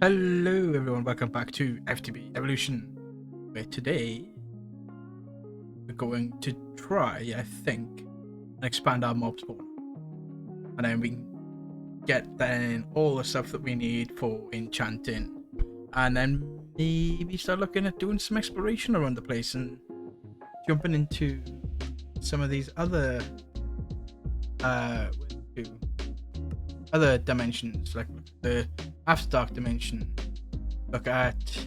Hello everyone, welcome back to FTB Evolution, where today we're going to try, I think, and expand our mob spawn. And then we can get then all the stuff that we need for enchanting. And then maybe start looking at doing some exploration around the place and jumping into some of these other dimensions, like the After Dark dimension. Look at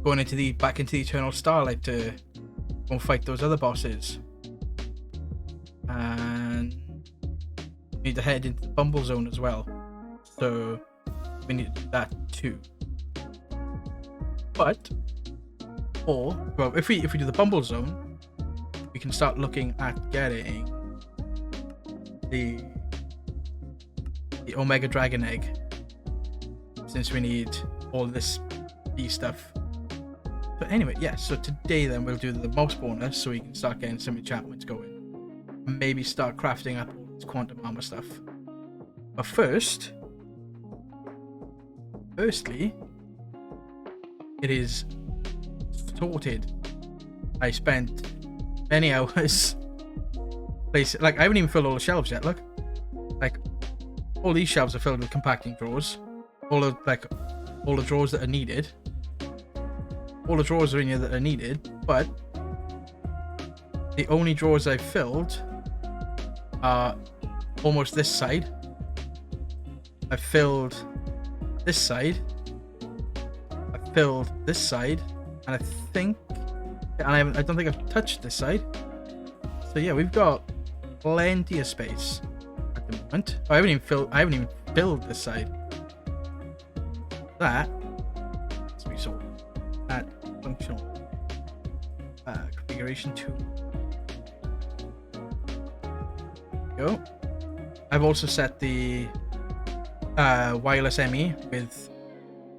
going into back into the Eternal Starlight to go and fight those other bosses, and we need to head into the Bumble Zone as well. So we need to do that too. Well, if we do the Bumble Zone, we can start looking at getting the Omega Dragon Egg, since we need all this B stuff. But anyway, yeah, so today then we'll do the mob spawner so we can start getting some enchantments going and maybe start crafting up all this quantum armor stuff. But firstly, it is sorted. I spent many hours placing, like, I haven't even filled all the shelves yet. Look, like, all these shelves are filled with compacting drawers. All the drawers that are needed. All the drawers are in here that are needed, but the only drawers I've filled are almost this side. I've filled this side. I've filled this side, and I don't think I've touched this side. So yeah, we've got plenty of space at the moment. I haven't even filled this side. That has to be sorted. That functional configuration tool. Go. I've also set the wireless ME with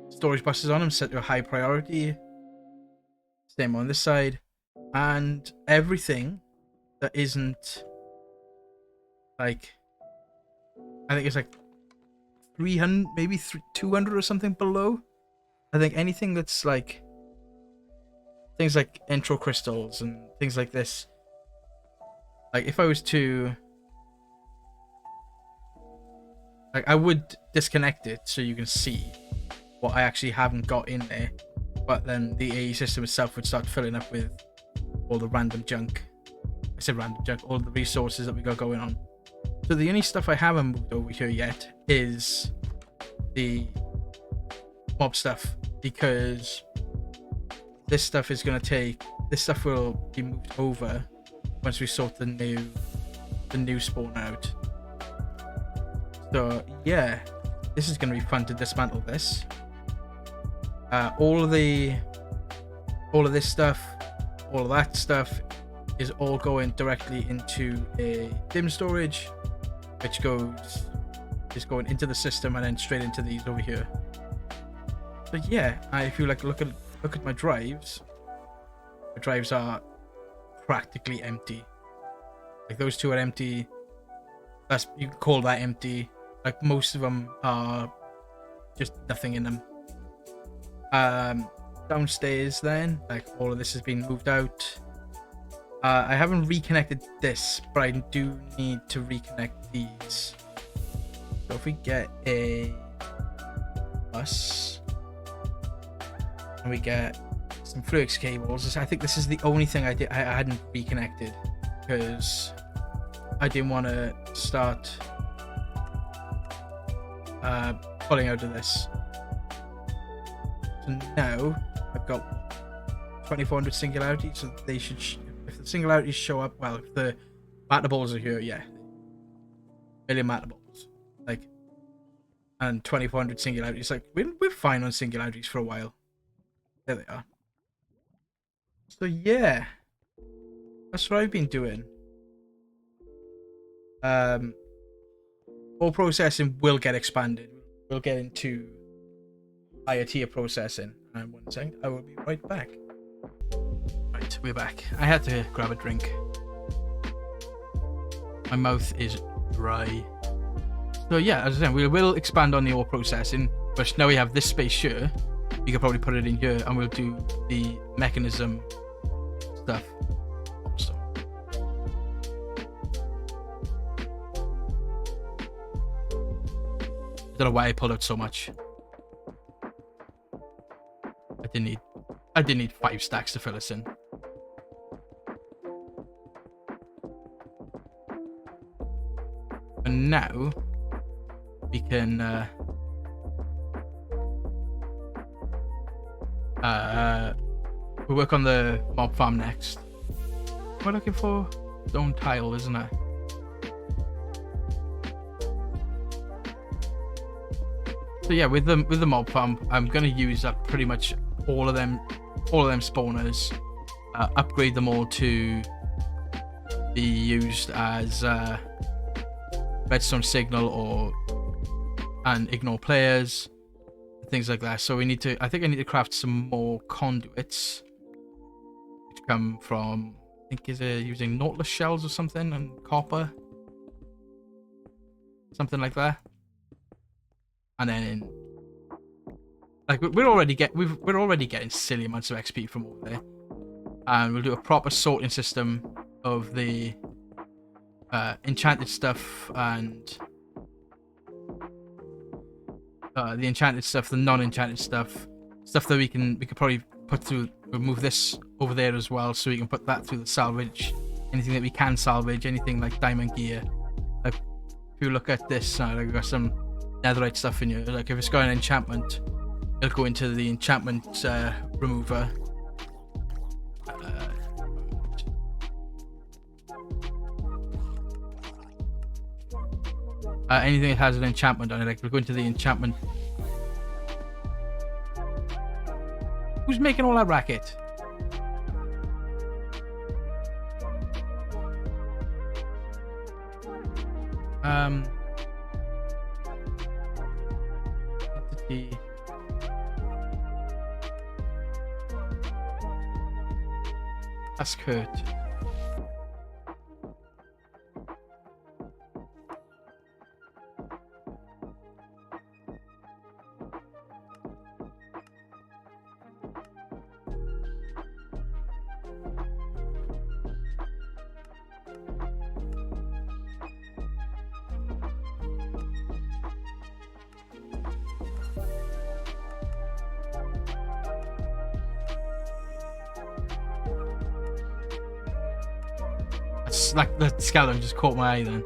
storage buses on them, set to a high priority. Same on this side, and everything that isn't, like, I think it's like 300, maybe 200 or something below. I think anything that's like things like intro crystals and things like this, like if I was to, like, I would disconnect it so you can see what I actually haven't got in there, but then the AE system itself would start filling up with all the random junk. I said random junk, all the resources that we got going on. So the only stuff I haven't moved over here yet is the mob stuff, because this stuff will be moved over once we sort the new spawn out. So yeah, this is going to be fun to dismantle this. All of this stuff, all of that stuff is all going directly into a dim storage, which is going into the system and then straight into these over here. But yeah, if you like look at my drives are practically empty. Like, those two are empty. You can call that empty. Like, most of them are just nothing in them. Downstairs then, like, all of this has been moved out. I haven't reconnected this, but I do need to reconnect these. So if we get a bus and we get some Fluix cables, I think this is the only thing I hadn't reconnected, because I didn't want to start pulling out of this. So now I've got 2400 singularities, so they should, if the singularities show up, well, if the matter balls are here, yeah, million matter balls, like, and 2400 singularities, like, we're fine on singularities for a while. There they are. So yeah, that's what I've been doing. All processing will get expanded. We'll get into higher tier processing. And 1 second, I will be right back. Right, we're back. I had to grab a drink. My mouth is dry. So yeah, as I said, we will expand on the ore processing. But now we have this space here. We could probably put it in here, and we'll do the mechanism stuff. Also. I don't know why I pulled out so much. I didn't need 5 stacks to fill this in. And now we can we'll work on the mob farm next. What we're looking for stone tile, isn't it? So yeah, with the mob farm, I'm gonna use up pretty much all of them spawners, upgrade them all to be used as redstone signal and ignore players, things like that. So I think I need to craft some more conduits, which come from, I think is using nautilus shells or something, and copper, something like that. And then, like, we're already getting silly amounts of XP from over there, and we'll do a proper sorting system of the enchanted stuff and the enchanted stuff, the non-enchanted stuff that we could probably put through. We'll move this over there as well, so we can put that through the salvage. Anything that we can salvage, anything like diamond gear. Like, if you look at this, like, we've got some netherite stuff in here. Like, if it's got an enchantment, it'll go into the enchantment remover. Anything that has an enchantment on it, like, we'll go into the enchantment. Who's making all that racket? Entity. That's Kurt. Like, the skeleton just caught my eye then.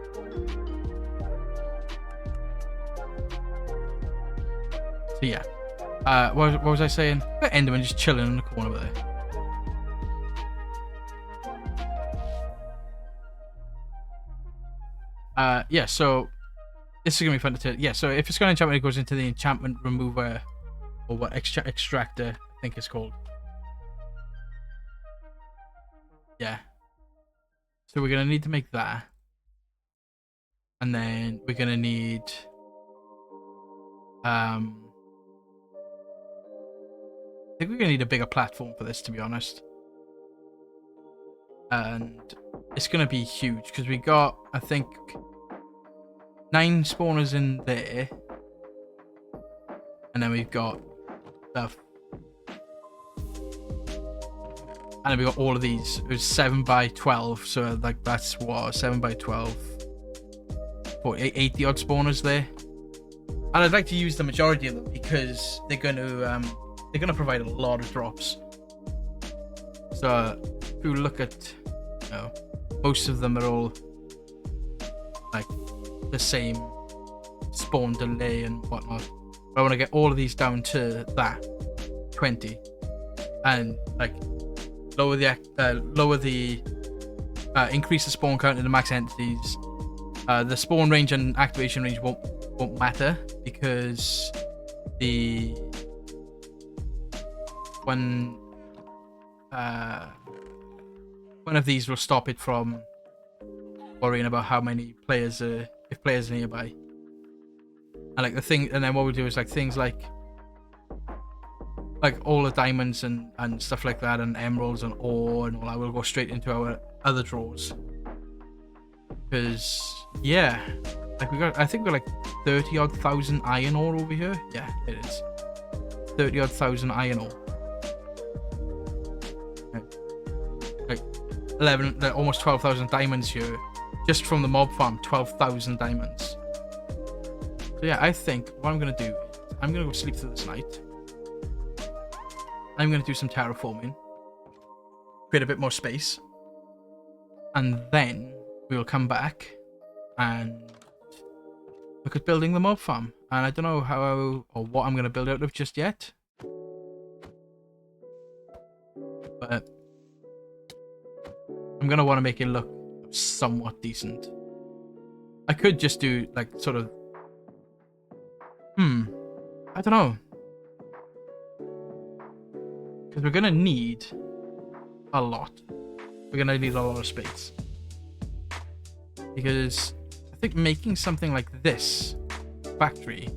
So yeah, what was I saying? Enderman just chilling in the corner over there. Yeah, so this is gonna be fun to tell. Yeah, so if it's got an enchantment, it goes into the enchantment remover, or what, extractor, I think it's called. Yeah. So we're going to need to make that. And then we're going to need I think we're going to need a bigger platform for this, to be honest. And it's going to be huge because we got, I think, 9 spawners in there. And then we've got stuff. And then we got all of these. It was 7 by 12, so like that's what, 7 by 12, 80 odd spawners there. And I'd like to use the majority of them because they're going to provide a lot of drops. So if you look at, you know, most of them are all like the same spawn delay and whatnot. But I want to get all of these down to that 20, and like increase the spawn count in the max entities. The spawn range and activation range won't matter because one of these will stop it from worrying about how many players if players are nearby. And then what we'll do is like things like all the diamonds and stuff like that, and emeralds and ore and all that will go straight into our other drawers. Because yeah, Like I think we're like 30 odd thousand iron ore over here. Yeah, it is 30 odd thousand iron ore. Like 11, almost 12,000 diamonds here, just from the mob farm. 12,000 diamonds. So yeah, I think what I'm gonna do, I'm gonna go sleep through this night. I'm gonna do some terraforming, create a bit more space, and then we will come back and look at building the mob farm. And I don't know how or what I'm gonna build out of just yet, but I'm gonna want to make it look somewhat decent. I could just do like sort of I don't know, because we're gonna need a lot. We're gonna need a lot of space, because I think making something like this factory,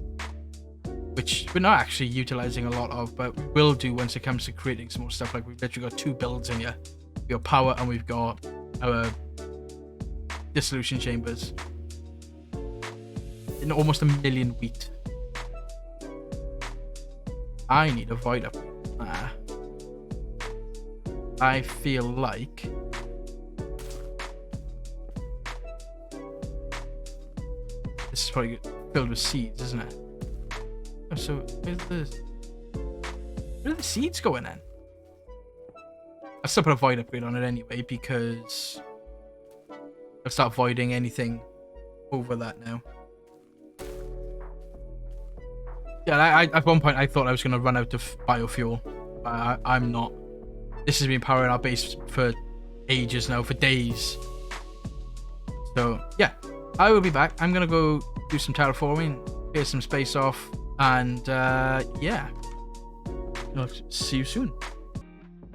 which we're not actually utilizing a lot of, but we'll do once it comes to creating some more stuff. Like we've literally got 2 builds in here. We've got power and we've got our dissolution chambers in almost 1 million wheat. I need a void up. I feel like this is probably filled with seeds, isn't it? Oh, so where are the seeds going then? I'll still put a void upgrade on it anyway, because I'll start voiding anything over that now. Yeah, at one point I thought I was going to run out of biofuel. I'm not. This has been powering our base for ages now, for days. So yeah, I will be back. I'm going to go do some terraforming, clear some space off, and yeah, I'll see you soon.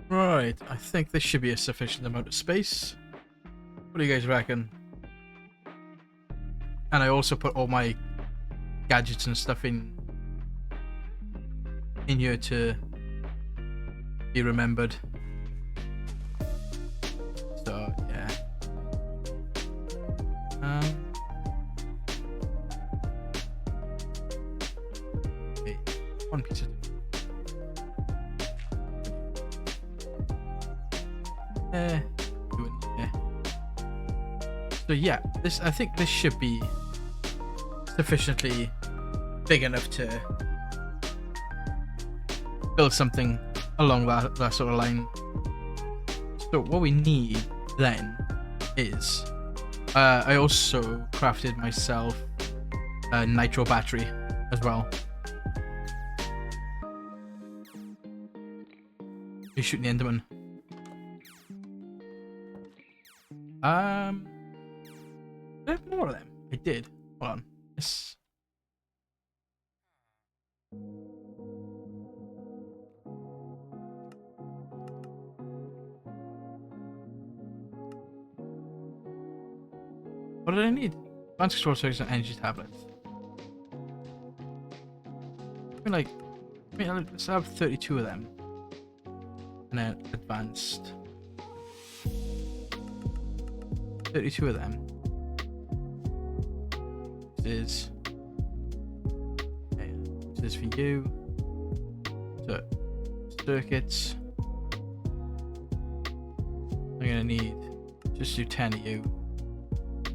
Right, I think this should be a sufficient amount of space. What do you guys reckon? And I also put all my gadgets and stuff in here to be remembered. So yeah. Okay, one piece of so yeah, I think this should be sufficiently big enough to build something along that sort of line. So what we need then is I also crafted myself a nitro battery as well. You're shooting the Enderman. Did I have more of them? I did. Hold on. This. What did I need? Advanced control circuits and energy tablets. I mean, let's have 32 of them. And then advanced. 32 of them. This is for you. So, circuits. I'm gonna need just do 10 of you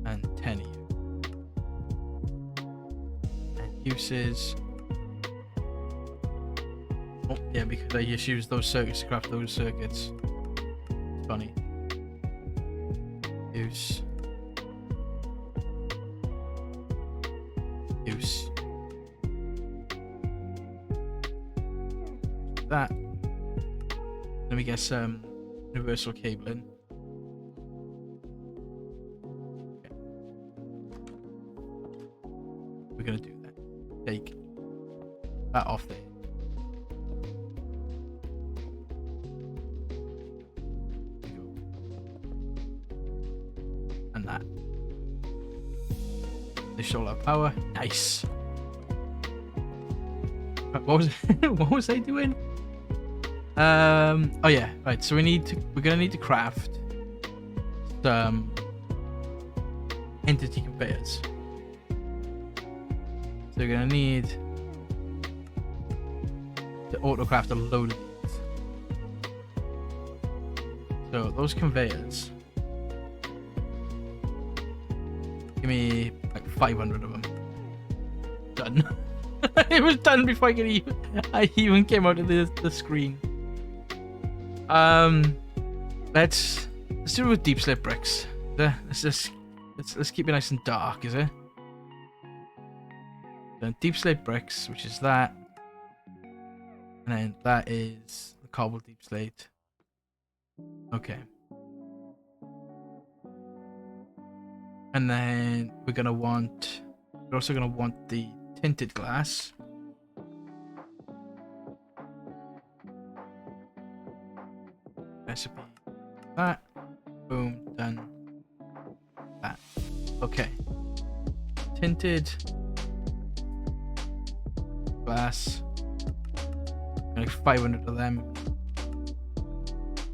and 10 of you. And uses. Oh yeah, because I just used those circuits to craft those circuits. Funny. Use. That. Let me get some universal cabling. Okay. We're gonna do that. Take that off there. And that. They show our power. Nice. What was I doing? Oh yeah, right. So we're gonna need to craft some entity conveyors. So you're gonna need to autocraft a load of these. So those conveyors, give me like 500 of them. Done. It was done before I even came out of the screen. Let's do it with deep slate bricks. Let's keep it nice and dark, is it? So deep slate bricks, which is that, and then that is the cobble deep slate. Okay. And then we're also gonna want the tinted glass. Recipe. That. Boom. Done. That. Okay. Tinted glass. Like 500 of them.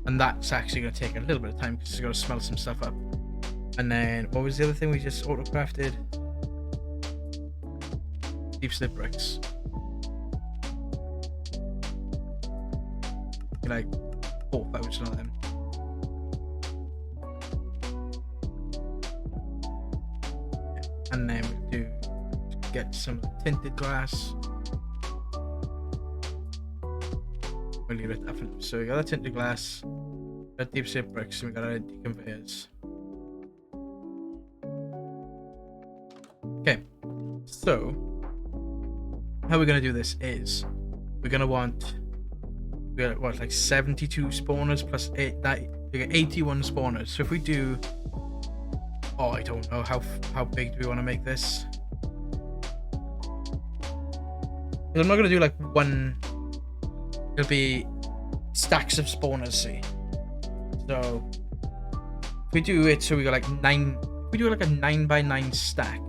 And that's actually going to take a little bit of time because it's got to smell some stuff up. And then, what was the other thing we just auto-crafted? Deep slate bricks. Like 4,000 of them. And then we do get some tinted glass. We'll leave it definitely. So we got a tinted glass, got deep slate bricks, and we got our conveyors. Okay, so how we're gonna do this is we got what, like 72 spawners plus 8, that you get 81 spawners. So if we do, oh, I don't know how big do we want to make this? I'm not gonna do like one. It'll be stacks of spawners, see. So if we do it, so we got like 9. If we do like a 9x9 stack,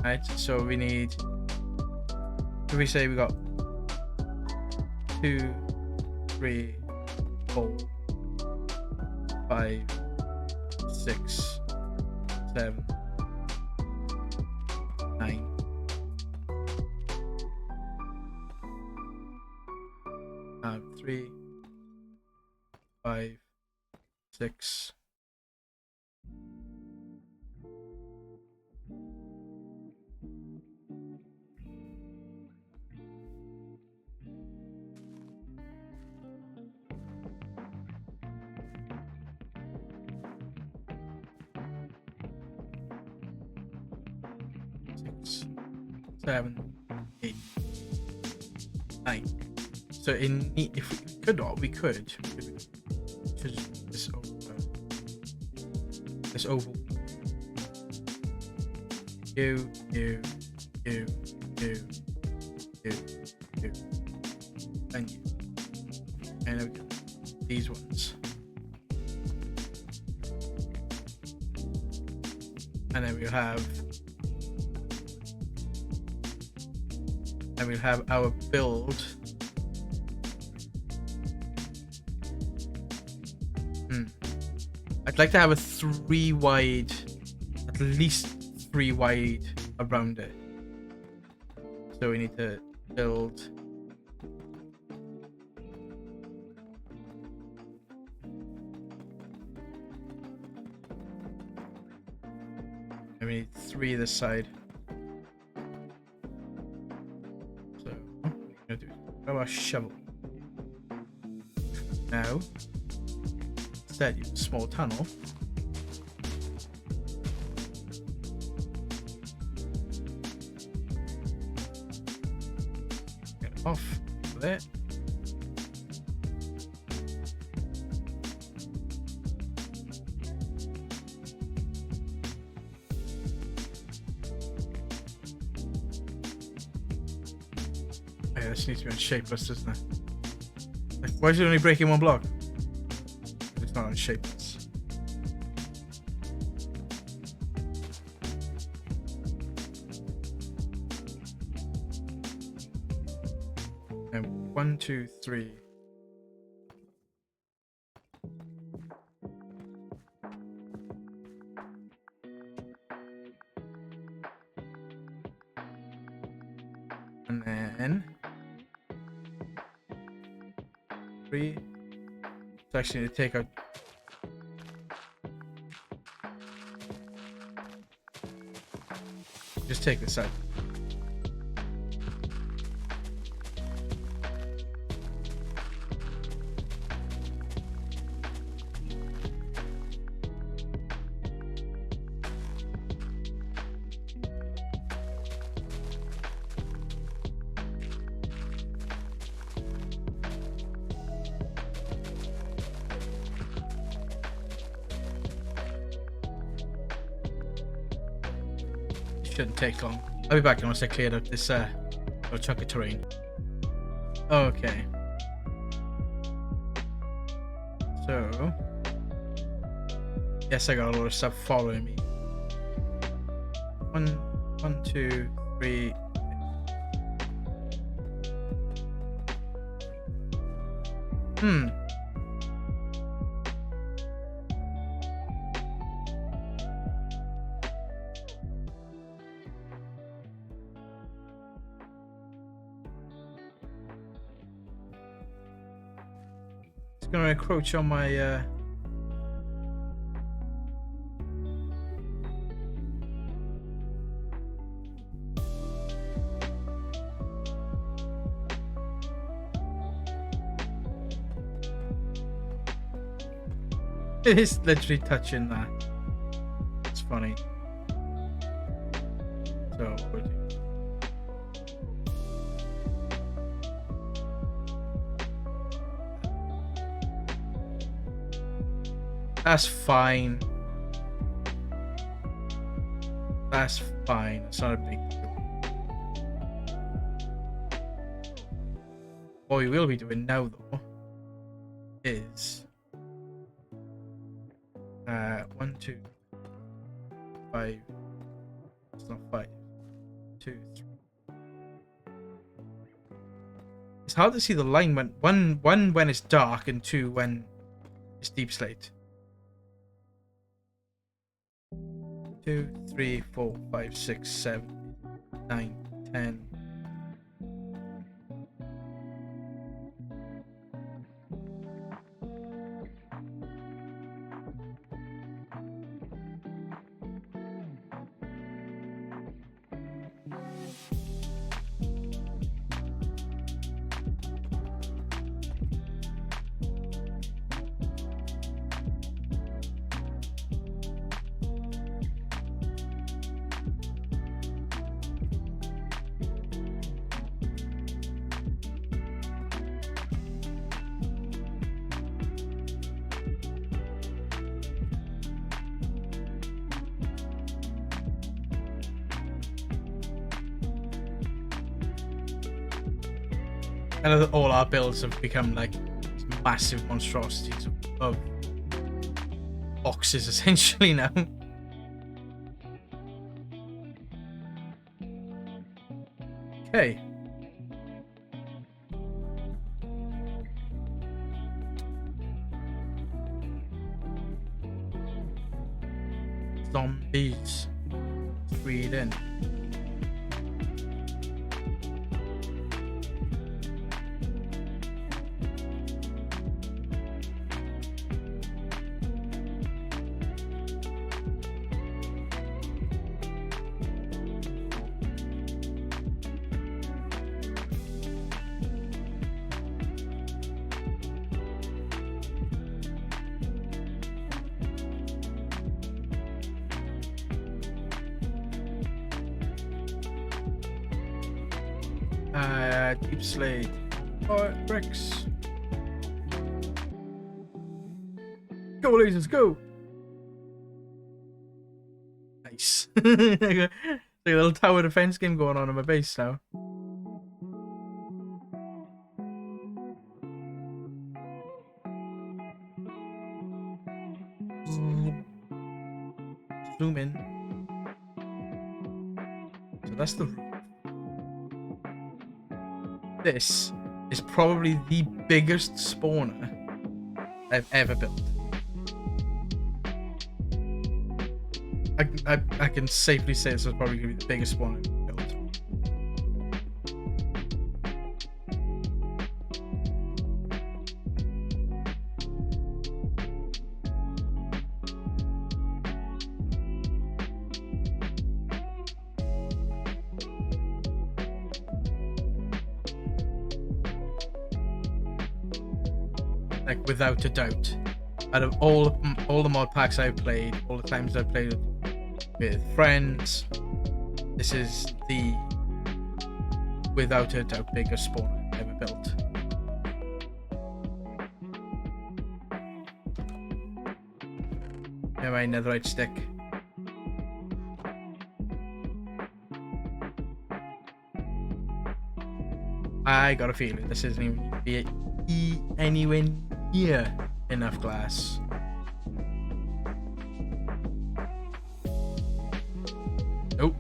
right? So we need. If we say we got 2, 3, 4, 5, 6, 7, 9. Three, 5, 6. Six, 7, 8, 9. So if we could, this oval. You. And you. And then we get these ones. And then we'll have our build. I'd like to have a 3 wide, at least 3 wide around it. So we need to build. And we need 3 this side. So what we're gonna do is grab our shovel. Now instead use a small tunnel. Get it off there. Yeah, this needs to be on shapeless, doesn't it? Like, why is it only breaking 1 block? It's not on shapeless. And 1, 2, 3. And then 3. So actually to take out. Just take this out. Shouldn't take long. I'll be back once I cleared up this little chunk of terrain. Okay. So, yes, I got a lot of stuff following me. 1, 2, 3. Gonna encroach on my it is literally touching that. It's funny. So we'll do. That's fine. That's fine. It's not a big deal. What we will be doing now, though, is 1, 2, 5. It's not 5. 2, 3. It's hard to see the line when one when it's dark and 2 when it's deep slate. 2, 3, 4, 5, 6, 7, 9, 10. And all our builds have become like massive monstrosities of boxes essentially now. Okay. Zombies. Let's read in. Deep slate. Alright, bricks. Go, lasers, go! Nice. Like a little tower defense game going on in my base now. Zoom in. So that's the roof. This is probably the biggest spawner I've ever built. I can safely say this is probably going to be the biggest spawner I've built. like without a doubt. Out of all the mod packs I've played, all the times I've played with friends, this is the without a doubt biggest spawner ever built. Now my netherite stick. I got a feeling this isn't even going to be anywhere near enough glass. Nope.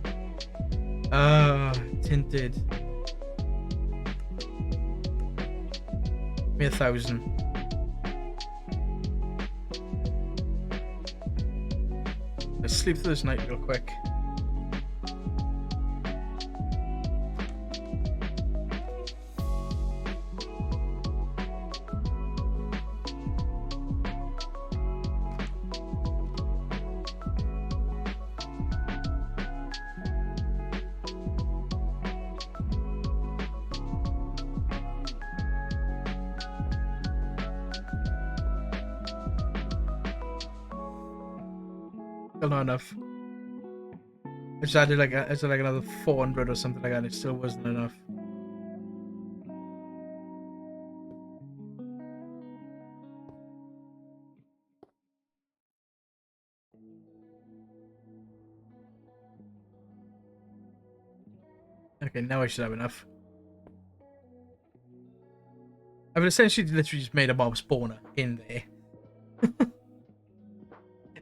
Tinted. Give me 1,000. Let's sleep through this night real quick. Still not enough. I just added like another 400 or something like that. It still wasn't enough. Okay, now I should have enough. I've essentially literally just made a mob spawner in there.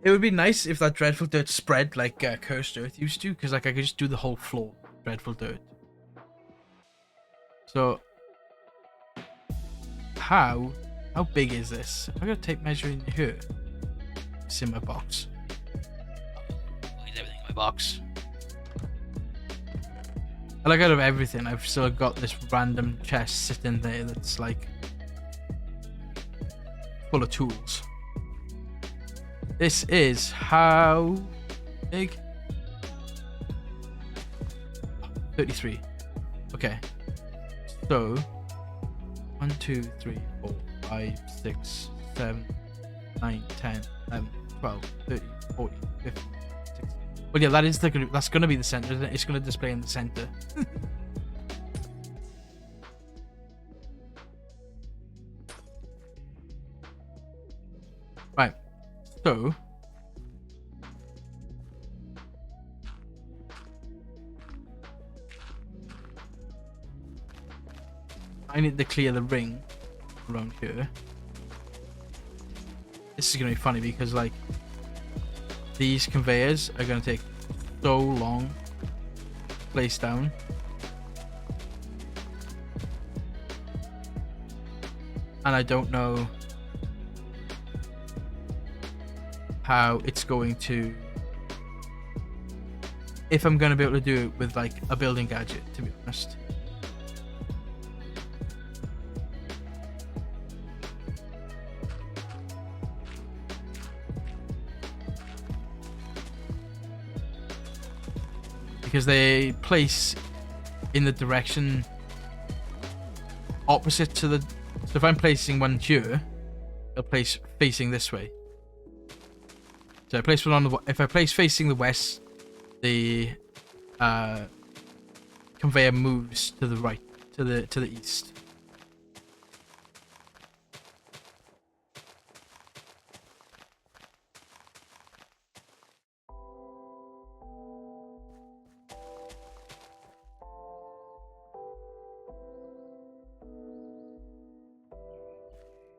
It would be nice if that dreadful dirt spread like cursed earth used to, because like I could just do the whole floor dreadful dirt. So how big is this? I'm gonna tape measure in here. It's in my box. Why is everything in my box? I like out of everything, I've still got this random chest sitting there that's like full of tools. This is how big? 33. Okay. So 1, 2, 3, 4, 5, 6, 7, 9, 10, 11, 12, 13, 14, 15, 16. Well, yeah, that's gonna be the center, isn't it? It's gonna display in the center. Right. So I need to clear the ring around here. This is gonna be funny because like these conveyors are gonna take so long to place down. And I don't know how it's going to, if I'm going to be able to do it with like a building gadget, to be honest. Because they place in the direction opposite to the, so if I'm placing one here, they'll place facing this way. So I place one on the, if I place facing the west, the conveyor moves to the right, to the east.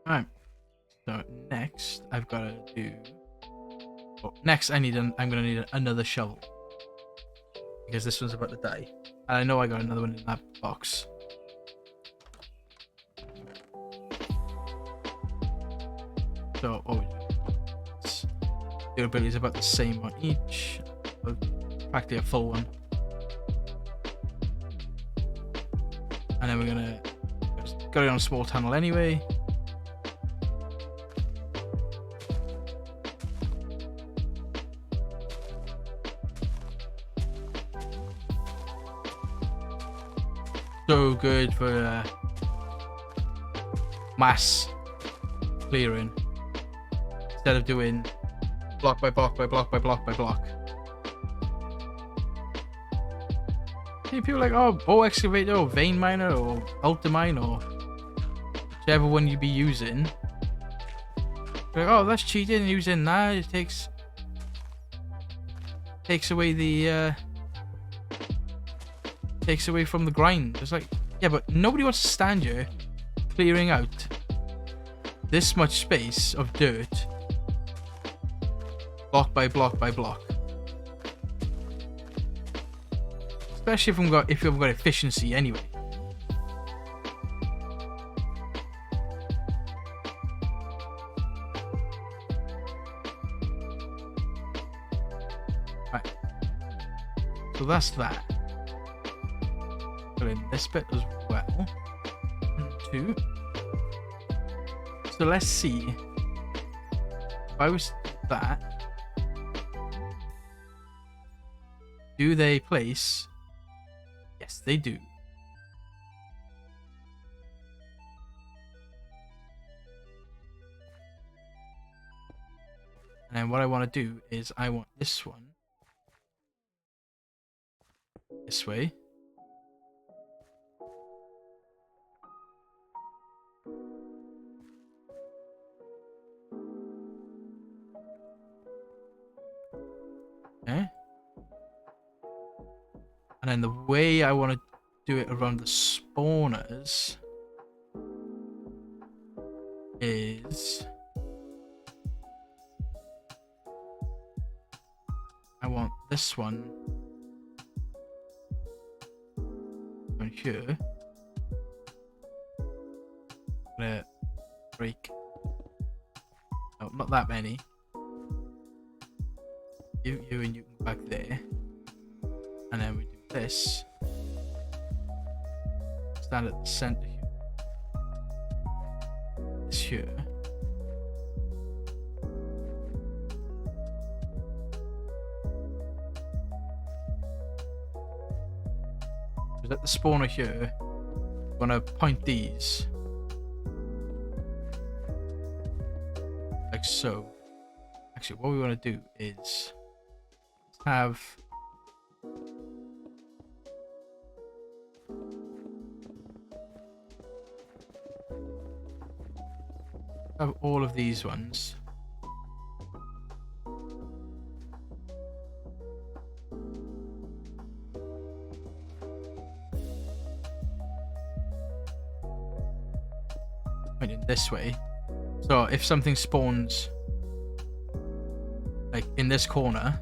Alright. So next I've got to do, next I'm gonna need another shovel, because this one's about to die, and I know I got another one in that box. So durability is about the same on each, practically a full one, and then we're gonna got it on a small tunnel anyway. So good for mass clearing instead of doing block by block by block by block by block. People are like, oh, excavator or vein miner or ultimine or whichever one you be using. Like, oh, that's cheating using that. It takes away the takes away from the grind. It's like, yeah, but nobody wants to stand here clearing out this much space of dirt block by block by block. Especially if you've got efficiency anyway. Right. So that's that. Put in this bit as well. 1, 2. So let's see. If I was that, do they place? Yes, they do. And then what I want to do is I want this one this way. Okay. And then the way I want to do it around the spawners is I want this one going here. I'm gonna break. No, not that many. You and you can go back there. And then we do this. Stand at the center here. This here. Because at the spawner here, I'm gonna point these like so. Actually, what we want to do is have all of these ones. Pointing this way. So if something spawns like in this corner,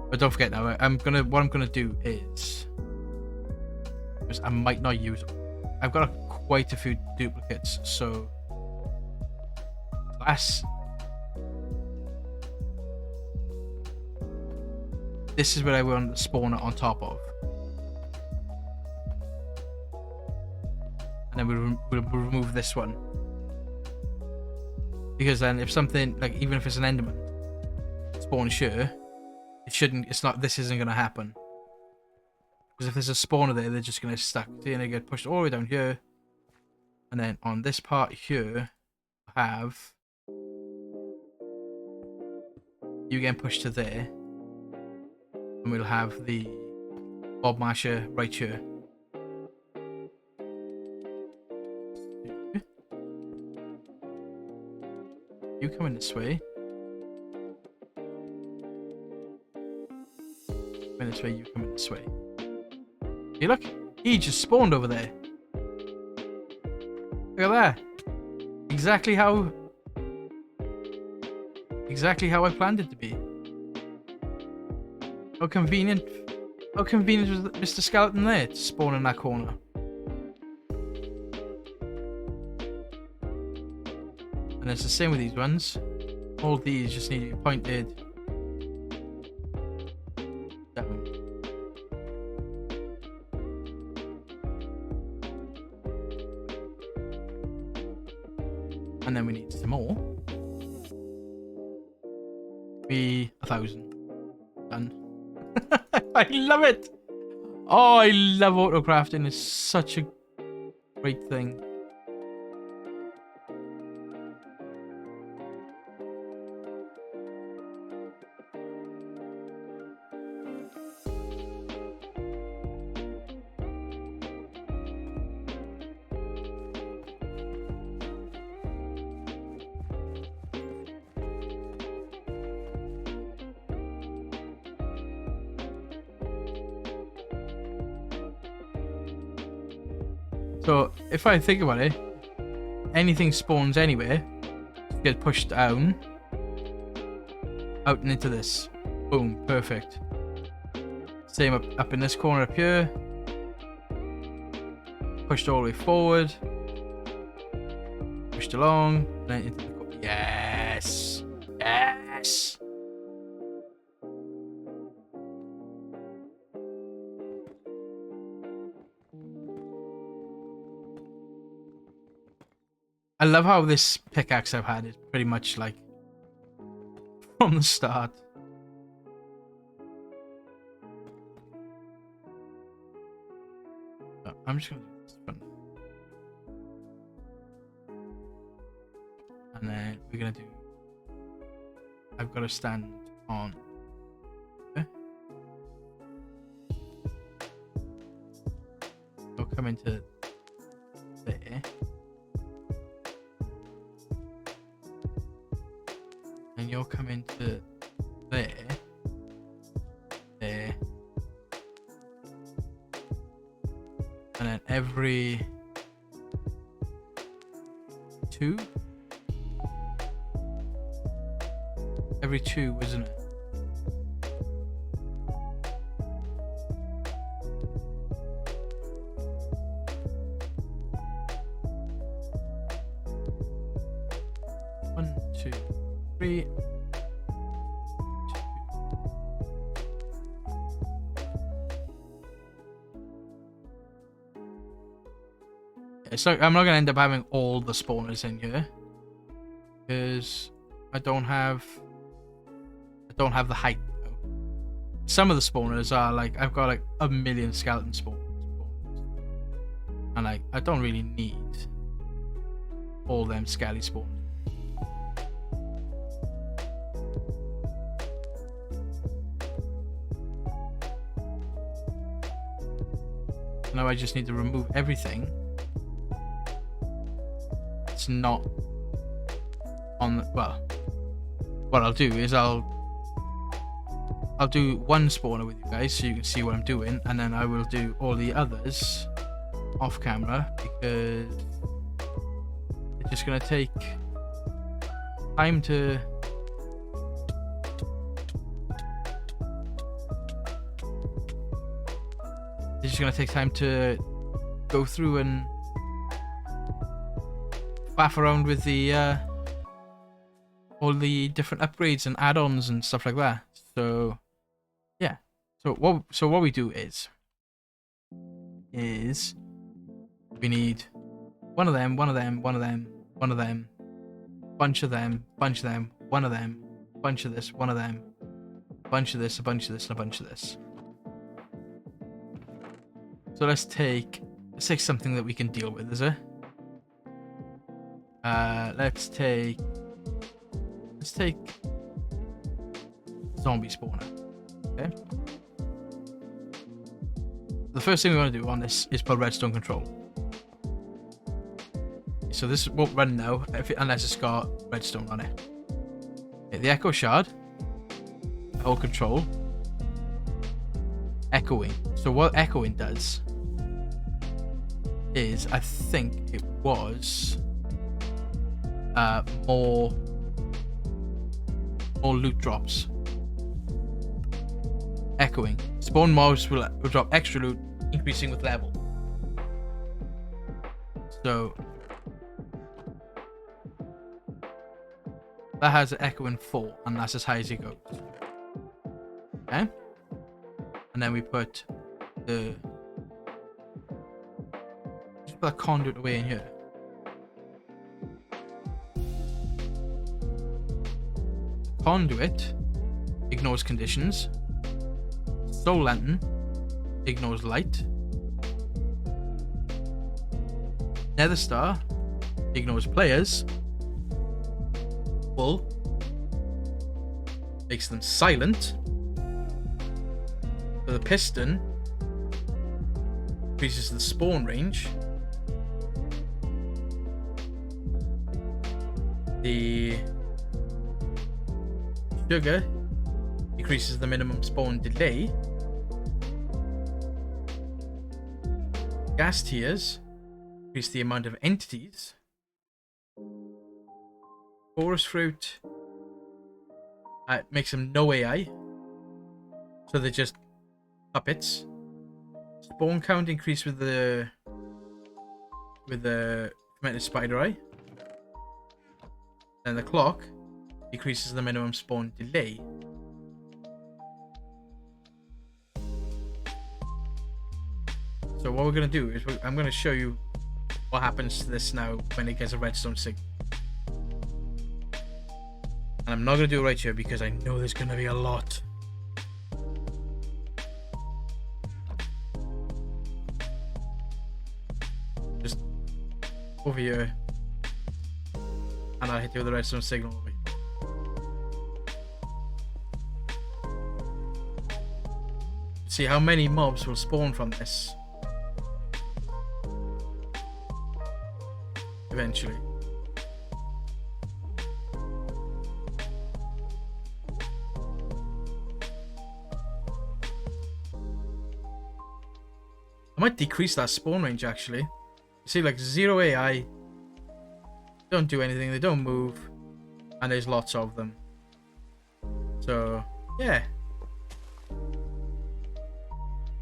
but don't forget now, what I'm gonna do is, because I might not use them. I've got quite a few duplicates, so this is what I want the spawner on top of. And then we'll remove this one. Because then if something, like even if it's an enderman spawns here, this isn't going to happen. Because if there's a spawner there, they're just going to stack. See, and they get pushed all the way down here. And then on this part here, I have you getting pushed to there. And we'll have the Bob Masher right here. You coming this way. Coming this way, you coming this way. Hey, look! He just spawned over there. Look at that. Exactly how I planned it to be. How convenient. How convenient was Mr. Skeleton there to spawn in that corner. And it's the same with these ones. All these just need to be pointed down. And then we need some more. Be 1,000. Done. I love it! Oh, I love autocrafting. It's such a great thing. So if I think about it, anything spawns anywhere, get pushed down, out and into this. Boom, perfect. Same up in this corner up here. Pushed all the way forward. Pushed along. Then into the corner. Yes! Yes! I love how this pickaxe I've had is pretty much like from the start. So I'm just gonna do this one. And then we're gonna do, I've got to stand on. Okay. So come into there. And you'll come into there, there, and then every two, isn't it? One, two, three. So I'm not gonna end up having all the spawners in here because I don't have the height though. Some of the spawners are like, I've got like 1 million skeleton spawners, and like I don't really need all them skelly spawners. Now I just need to remove everything. It's not on the, well, what I'll do is I'll do one spawner with you guys so you can see what I'm doing, and then I will do all the others off camera because it's just gonna take time to go through and faff around with the all the different upgrades and add-ons and stuff like that. So yeah, so what we do is we need one of them, bunch of them, one of them, one of them, bunch of them, one of them, bunch of this, one of them, bunch of this, a bunch of this, and a bunch of this. So let's take something that we can deal with, is it? Let's take zombie spawner. Okay. The first thing we want to do on this is put redstone control. So this won't run now unless it's got redstone on it. Okay, the echo shard, hold control, echoing. So what echoing does is, I think it was more loot drops. Echoing. Spawn mobs will drop extra loot, increasing with level. So that has an echoing 4, and that's as high as it goes. Okay. And then we put the that conduit away in here. Conduit ignores conditions. Soul lantern ignores light. Nether star ignores players. Wool makes them silent. So the piston increases the spawn range. The sugar decreases the minimum spawn delay. Gas tiers increase the amount of entities. Forest fruit makes them no AI, so they're just puppets. Spawn count increase with the fermented spider eye. And the clock decreases the minimum spawn delay. So what we're going to do is I'm going to show you what happens to this now when it gets a redstone signal. And I'm not going to do it right here because I know there's going to be a lot. Just over here. And I'll hit you with the redstone signal over here. See how many mobs will spawn from this. Eventually. I might decrease that spawn range actually. See, like 0 AI. Don't do anything, they don't move, and there's lots of them. So yeah,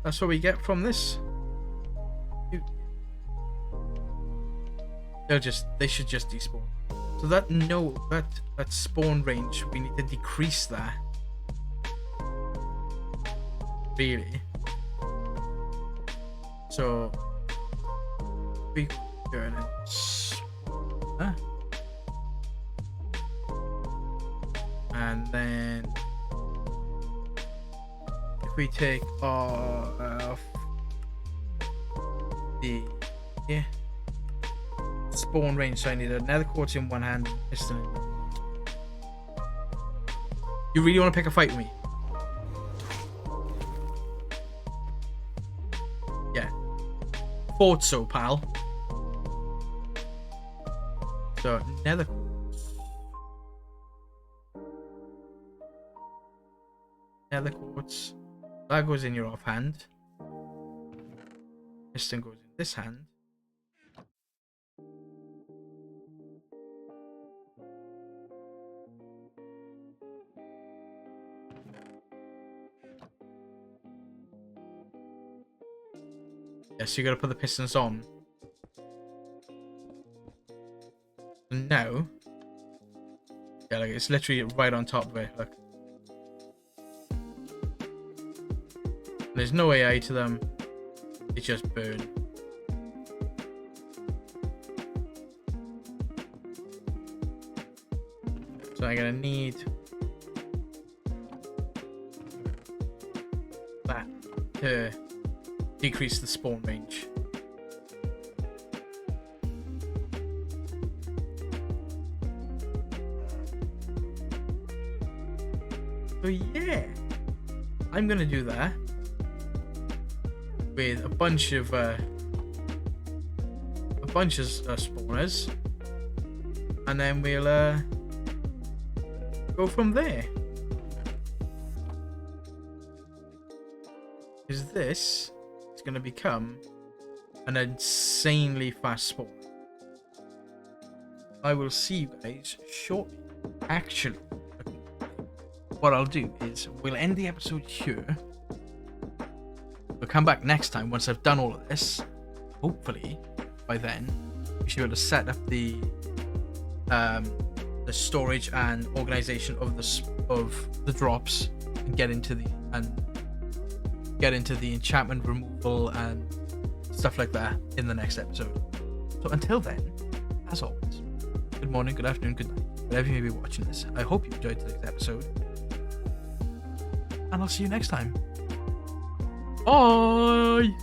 that's what we get from this. They should just despawn. So that spawn range, we need to decrease that. Really. So we turn it. And then if we take off the spawn range, so I need another quartz in one hand, piston. You really want to pick a fight with me? Yeah. Thought so, pal. So nether quartz, that goes in your offhand. Piston goes in this hand. Yes, you gotta put the pistons on. Now, yeah, like it's literally right on top of it. Look, there's no AI to them; they just burn. So I'm gonna need that to decrease the spawn range. So yeah, I'm gonna do that with a bunch of spawners, and then we'll go from there. Is this is going to become an insanely fast spawn? I will see you guys shortly. Actually, what I'll do is we'll end the episode here. We'll come back next time once I've done all of this. Hopefully, by then, we should be able to set up the storage and organization of the drops and get into the enchantment removal and stuff like that in the next episode. So until then, as always, good morning, good afternoon, good night, wherever you may be watching this. I hope you enjoyed today's episode, and I'll see you next time. Bye.